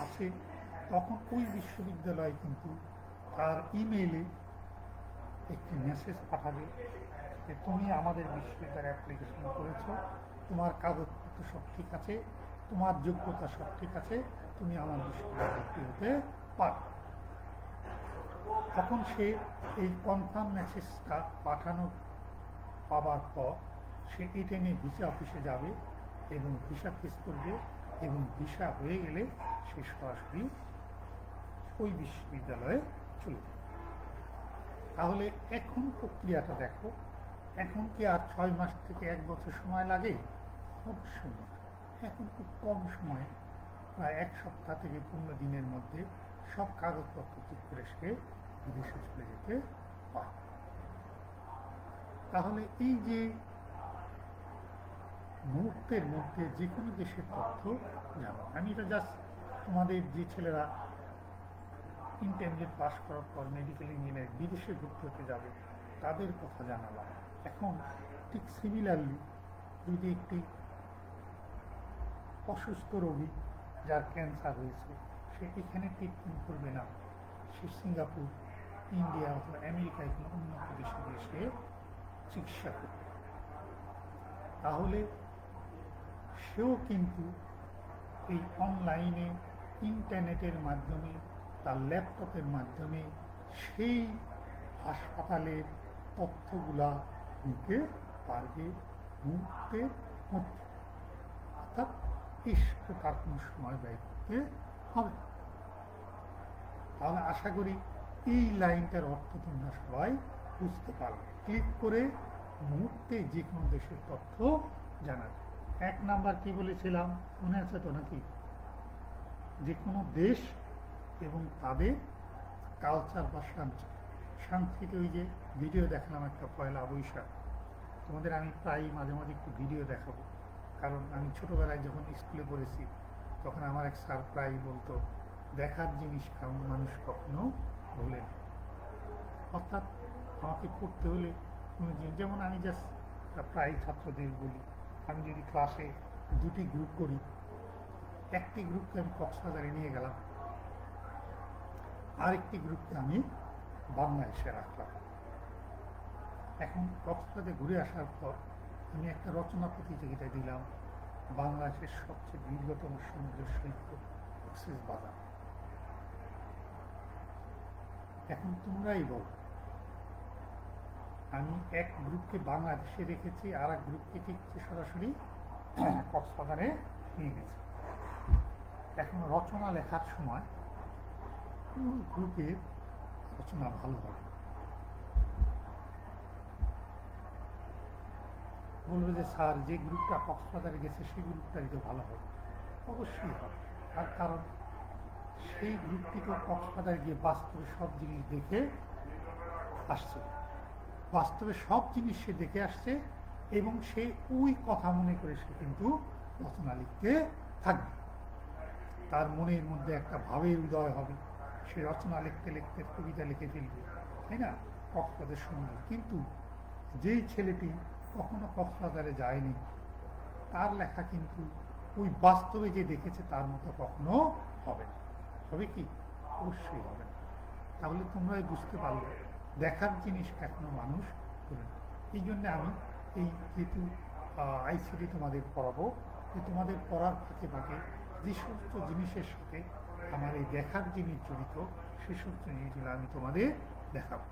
আছে, তখন ওই বিশ্ববিদ্যালয় কিন্তু তার ইমেইলে একটি মেসেজ পাঠাবে যে তুমি আমাদের বিশ্ববিদ্যালয়ে অ্যাপ্লিকেশন করেছ, তোমার কাগজপত্র সব ঠিক আছে, তোমার যোগ্যতা সব ঠিক আছে, তুমি আমার বিশ্ববিদ্যালয়ে ভর্তি হতে পারো। তখন সে এই কনফার্ম মেসেজটা পাবার পর সে এটা নিয়ে ভিসা অফিসে যাবে এবং ভিসা ফিস করবে এবং ভিসা হয়ে গেলে সে সরাসরি ওই বিশ্ববিদ্যালয়ে চলে যাবে। তাহলে এখন প্রক্রিয়াটা দেখো, এখন কি আর 6 মাস থেকে 1 বছর সময় লাগে? অবশ্যই না। এখন খুব কম সময়ে, প্রায় 1 সপ্তাহ থেকে 15 দিনের মধ্যে সব কাগজপত্র ঠিক করে সে বিদেশে চলে যেতে পারে। তাহলে এই যে মুহূর্তের মধ্যে যে কোনো দেশের তথ্য জানো, আমি এটা জাস্ট তোমাদের যে ছেলেরা ইন্টারমিডিয়েট পাস করার পর মেডিকেল ইঞ্জিনিয়ারিং বিদেশে ভর্তি হতে যাবে তাদের কথা জানালাম। এখন ঠিক সিমিলারলি যদি একটি অসুস্থ রোগী যার ক্যান্সার হয়েছে সে এখানে ট্রিটমেন্ট করবে না, সে সিঙ্গাপুর, ইন্ডিয়া অথবা আমেরিকায় কোনো উন্নত দেশে গিয়ে সে চিকিৎসা করবে, তাহলে সেও কিন্তু এই অনলাইনে ইন্টারনেটের মাধ্যমে তার ল্যাপটপের মাধ্যমে সেই হাসপাতালের তথ্যগুলা নিতে পারবে মুহূর্তের মধ্যে। অর্থাৎ তার কোনো সময় ব্যয় করতে হবে। তাহলে আশা করি এই লাইনটার অর্থ তোমরা সবাই বুঝতে পারবে। ক্লিক করে মুহূর্তে যে কোনো দেশের তথ্য জানাবে। 1 নাম্বার কি বলেছিলাম মনে আছে তো নাকি? যে কোনো দেশ এবং তাদের কালচার বা সাংস্কৃতিক ওই যে ভিডিও দেখালাম একটা পয়লা বৈশাখ, তোমাদের আমি প্রায় মাঝে মাঝে একটু ভিডিও দেখাবো, কারণ আমি ছোটোবেলায় যখন স্কুলে পড়েছি তখন আমার এক স্যার প্রায় বলতো দেখার জিনিস মানুষ কখনো ভোলে না। অর্থাৎ আমাকে পড়তে হলে কোনো জিনিস, যেমন আমি জাস্ট প্রায় ছাত্রদের বলি, আমি যদি ক্লাসে 2টি গ্রুপ করি, একটি গ্রুপকে আমি কক্সবাজারে নিয়ে গেলাম, আরেকটি গ্রুপকে আমি বাংলাদেশে রাখলাম। এখন কক্সবাজারে ঘুরে আসার পর আমি একটা রচনা প্রতিযোগিতা দিলাম বাংলাদেশের সবচেয়ে দীর্ঘতম সমুদ্র সৈকত কক্সবাজার। এখন তোমরাই বল, আমি এক গ্রুপকে বাংলাদেশে রেখেছি আর এক গ্রুপকে ঠিক সরাসরি কক্সবাজারে নিয়ে গেছি। এখন রচনা লেখার সময় কোন গ্রুপের রচনা ভালো হবে? বলবে যে স্যার যে গ্রুপটা কক্সবাজারে গেছে সেই গ্রুপটাই তো ভালো হবে। অবশ্যই হবে, তার কারণ সেই গ্রুপটি তো কক্সবাজারে গিয়ে বাস্তবে সব জিনিস দেখে আসছে, বাস্তবে সব জিনিস সে দেখে আসছে এবং সে ওই কথা মনে করে সে কিন্তু রচনা লিখতে থাকবে। তার মনের মধ্যে একটা ভাবের উদয় হবে, সে রচনা লিখতে লিখতে কবিতা লিখে ফেলবে, তাই না, কক্সবাজার সুন্দর। কিন্তু যেই ছেলেটি কখনো কক্সবাজারে যায়নি, তার লেখা কিন্তু ওই বাস্তবে যে দেখেছে তার মতো কখনো হবে না। হবে কি? অবশ্যই হবে না। তাহলে তোমরাই বুঝতে পারলে দেখার জিনিস এখনো মানুষ করে না। এই জন্য আমি এই যেহেতু আইসিডি তোমাদের পড়াবো, যে তোমাদের পড়ার ফাঁকে ফাঁকে যে সমস্ত জিনিসের সাথে আমার এই দেখার জিনিস জড়িত, সে সমস্ত জিনিসগুলো আমি তোমাদের দেখাবো।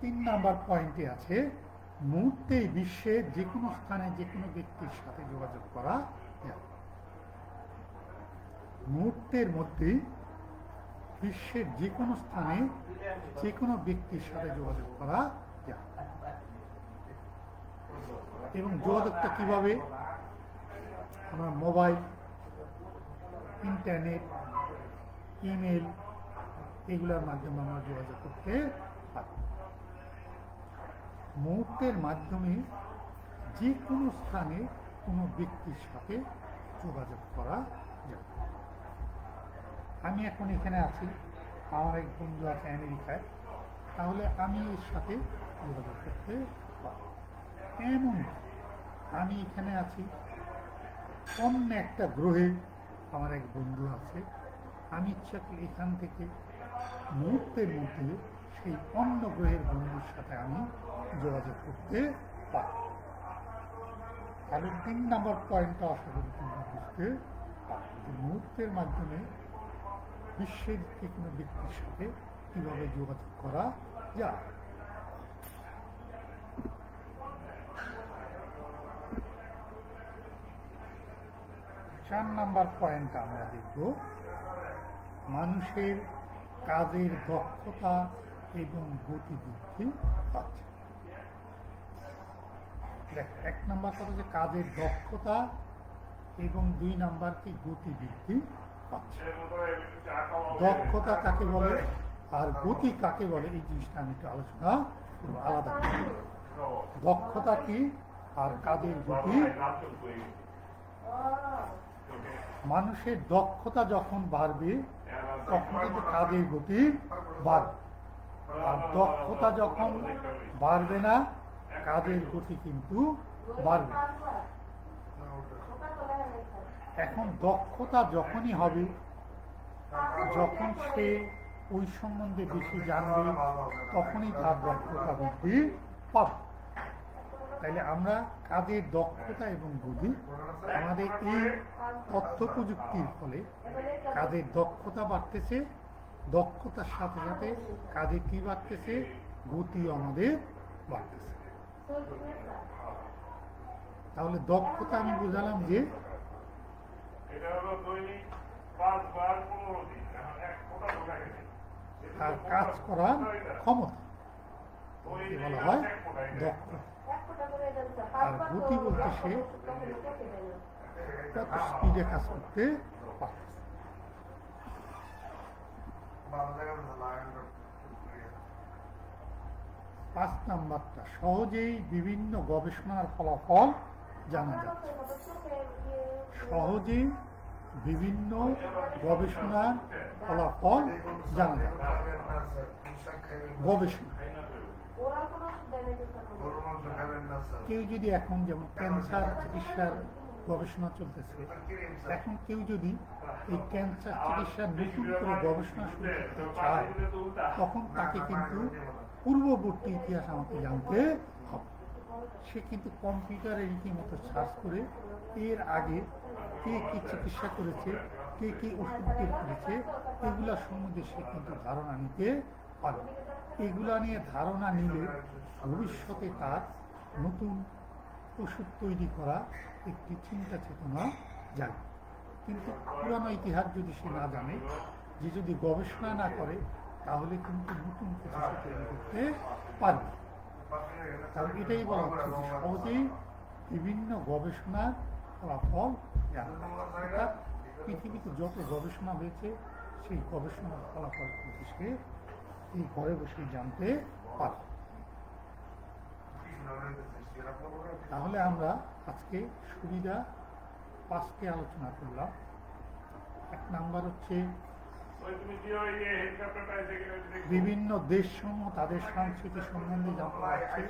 তিন নাম্বার পয়েন্টে আছে, মুহূর্তে বিশ্বের যে কোনো স্থানে যে কোনো ব্যক্তির সাথে যোগাযোগ করা যায়। মুহূর্তের মধ্যে বিশ্বের যে কোনো স্থানে যে কোনো ব্যক্তির সাথে যোগাযোগ করা যায়। এবং যোগাযোগটা কিভাবে? আমরা মোবাইল, ইন্টারনেট, ইমেল এগুলোর মাধ্যমে আমরা যোগাযোগ করতে পারি। মুহূর্তের মাধ্যমে যে কোনো স্থানে কোনো ব্যক্তির সাথে যোগাযোগ করা যায়। আমি এখন এখানে আছি, আমার এক বন্ধু আছে আমেরিকায়, তাহলে আমি এর সাথে যোগাযোগ করতে পারি। এমন আমি এখানে আছি, অন্য একটা গ্রহে আমার এক বন্ধু আছে, আমি ইচ্ছা করি এখান থেকে মুহূর্তের মধ্যে সেই অন্য গ্রহের বন্ধুর সাথে আমি যোগাযোগ করতে পারি। তাহলে 3 নম্বর পয়েন্টটা আশা করি তোমরা বুঝতে পারবে যে মুহূর্তের মাধ্যমে বিশ্বের যে কোনো ব্যক্তির সাথে কীভাবে যোগাযোগ করা যায়। 4 নম্বর পয়েন্ট আমরা দেখব, মানুষের কাজের দক্ষতা এবং গতিবৃদ্ধি পাচ্ছে। দেখ, 1 নম্বর কথা যে কাজের দক্ষতা এবং 2 নম্বর কি গতিবৃদ্ধি পাচ্ছে। দক্ষতা কাকে বলে আর গতি কাকে বলে, এই জিনিসটা আমি একটু আলোচনা করব আলাদা। দক্ষতা কি আর কাজের গতি? মানুষের দক্ষতা যখন বাড়বে তখন কিন্তু কাজের গতি বাড়বে, আর দক্ষতা যখন বাড়বে না কাজের গতি কিন্তু বাড়বে। এখন দক্ষতা যখনই হবে, যখন সে ওই সম্বন্ধে বেশি জানবে, তখনই তার দক্ষতা বৃদ্ধি পাবে। তাইলে আমরা কাজের দক্ষতা এবং বুদ্ধি, আমাদের এই তথ্য প্রযুক্তির ফলে কাজের দক্ষতা বাড়তেছে, দক্ষতার সাথে সাথে কাজে কি বাড়তেছে? গতি আমাদের বাড়তেছে। তাহলে দক্ষতা আমি বুঝালাম যে তার কাজ করার ক্ষমতা বলা হয় দক্ষতা। আর গতি বলতে সে কত স্পিডে কাজ করতে পারছে। 5 নাম্বারটা, সহজেই বিভিন্ন গবেষণার ফলাফল জানা যাচ্ছে। সহজেই বিভিন্ন গবেষণার ফলাফল জানা যাচ্ছে। গবেষণা কেউ যদি এখন যেমন ক্যান্সার চিকিৎসার গবেষণা চলতেছে, এখন কেউ যদি এই ক্যান্সার চিকিৎসার নতুন করে গবেষণা শুরু করতে চায়, তখন তাকে কিন্তু পূর্ববর্তী ইতিহাস আমাকে জানতে হবে। সে কিন্তু কম্পিউটারে রীতিমতো সার্চ করে এর আগে কে কি চিকিৎসা করেছে, কে কি ওষুধ বের করেছে, এগুলা সম্বন্ধে সে কিন্তু ধারণা নিতে পারবে। এগুলা নিয়ে ধারণা নিলে ভবিষ্যতে তার নতুন ওষুধ তৈরি করা একটি চিন্তা চেতনা জাগে। কিন্তু পুরানো ইতিহাস যদি সে না জানে, যে যদি গবেষণা না করে, তাহলে কিন্তু নতুন কিছু তৈরি করতে পারবে। তাহলে এটাই বলা হচ্ছে যে সহজেই বিভিন্ন গবেষণার ফলাফল জানা। অর্থাৎ পৃথিবীতে যত গবেষণা হয়েছে সেই গবেষণার ফলাফল কিন্তু সে এই ঘরে বসে জানতে পারে। তাহলে আমরা আজকে সুবিধা 5টি আলোচনা করলাম। 1 নাম্বার হচ্ছে বিভিন্ন দেশসমূহ তাদের সংস্কৃতি সম্বন্ধে জানতে পারছে।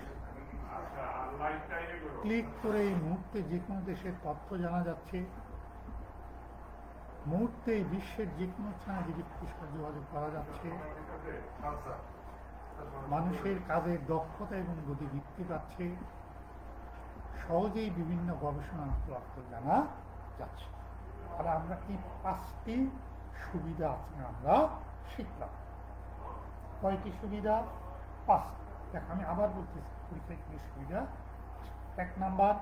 ক্লিক করে এই মুহূর্তে যে কোনো দেশের তথ্য জানা যাচ্ছে। মুহূর্তে বিশ্বের যে কোনো স্থানে বিদ্যুতের সাথে যোগাযোগ করা যাচ্ছে। মানুষের কাজের দক্ষতা এবং গতি বৃদ্ধি পাচ্ছে। সহজেই বিভিন্ন গবেষণার ফলাফল জানা যাচ্ছে। তাহলে আমরা এই 5টি সুবিধা আছে আমরা শিখলাম। কয়টি সুবিধা? 5। দেখ আমি আবার বলতেছি পরীক্ষায় কি সুবিধা। 1 নাম্বার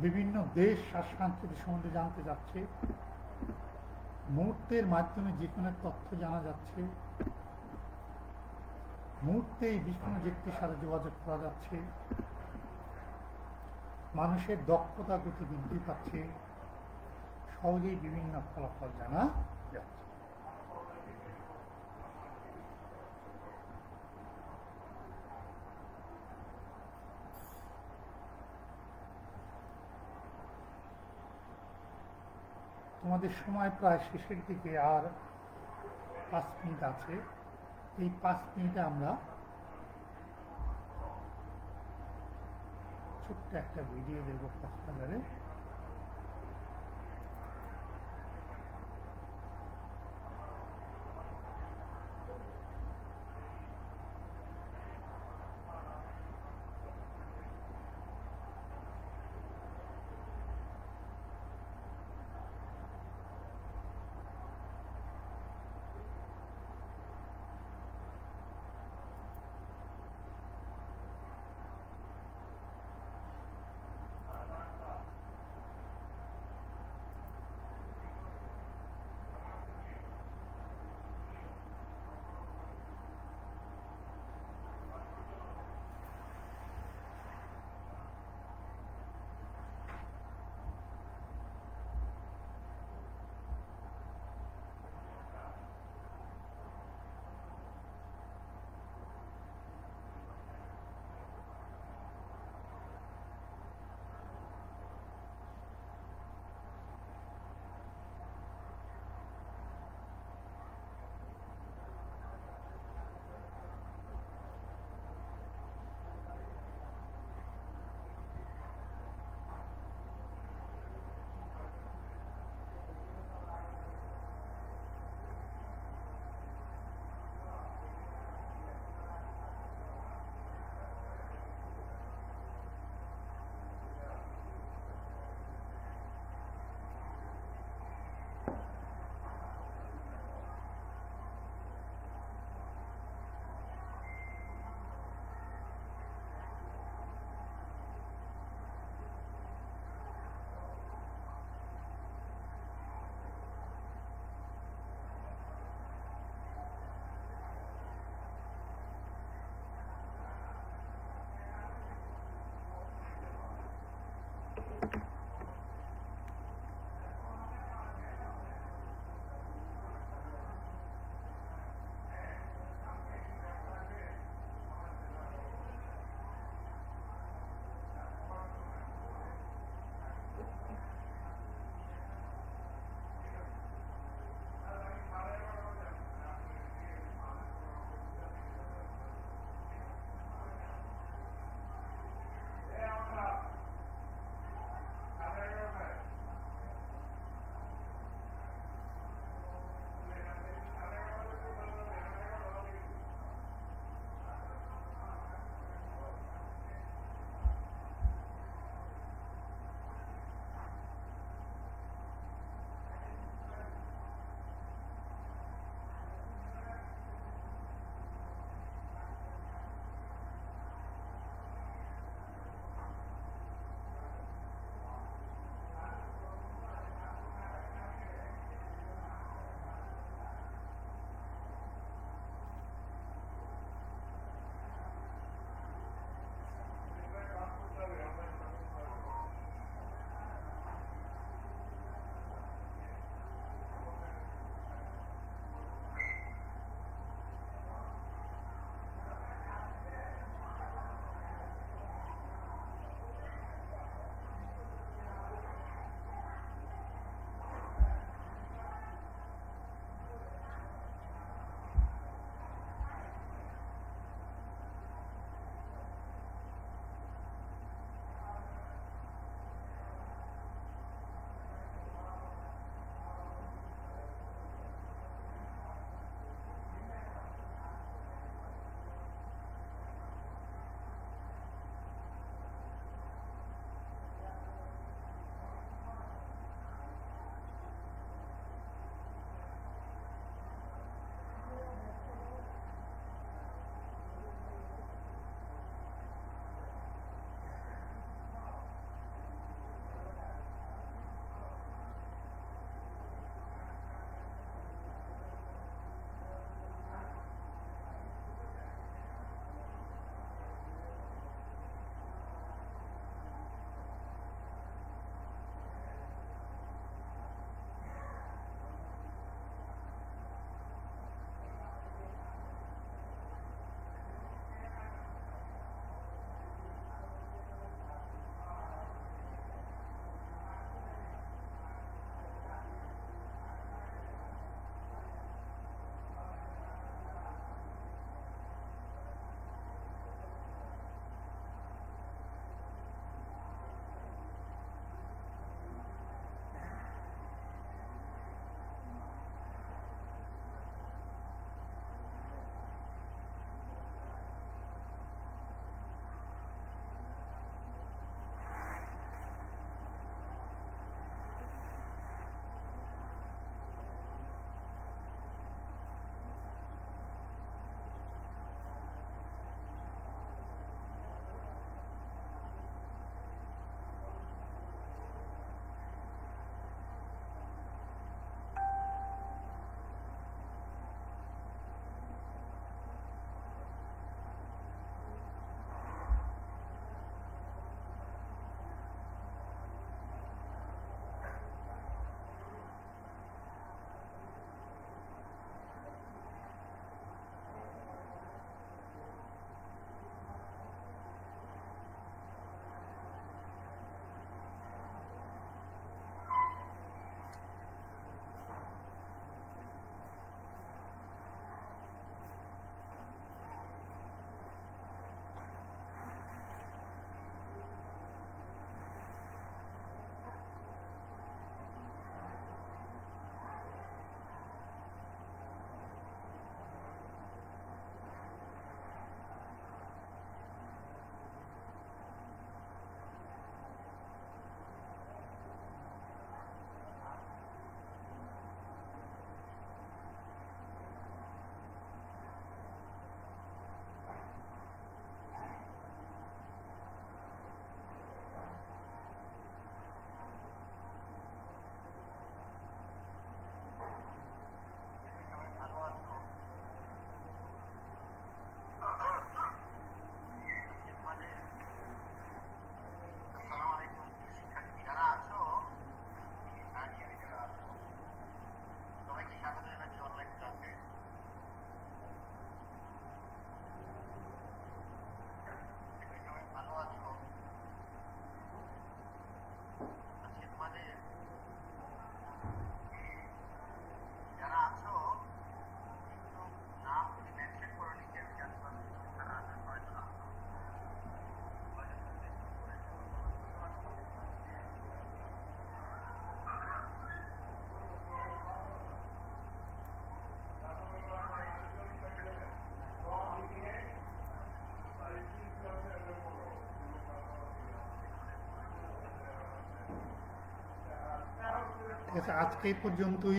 বিভিন্ন দেশ আর সংস্কৃতি সম্বন্ধে জানতে যাচ্ছে। মুহূর্তের মাধ্যমে যে কোনো তথ্য জানা যাচ্ছে। মুহূর্তেই বিভিন্ন ব্যক্তির সাথে যোগাযোগ করা যাচ্ছে। মানুষের দক্ষতা গতি বৃদ্ধি পাচ্ছে। সহজেই বিভিন্ন ফলাফল জানা যাচ্ছে। তোমাদের সময় প্রায় শেষের দিকে, আর 5 মিনিট আছে। এই 5 মিনিটে আমরা ছোট্ট একটা ভিডিও দেবো কক্সবাজারে। ঠিক আছে, আজকে এই পর্যন্তই।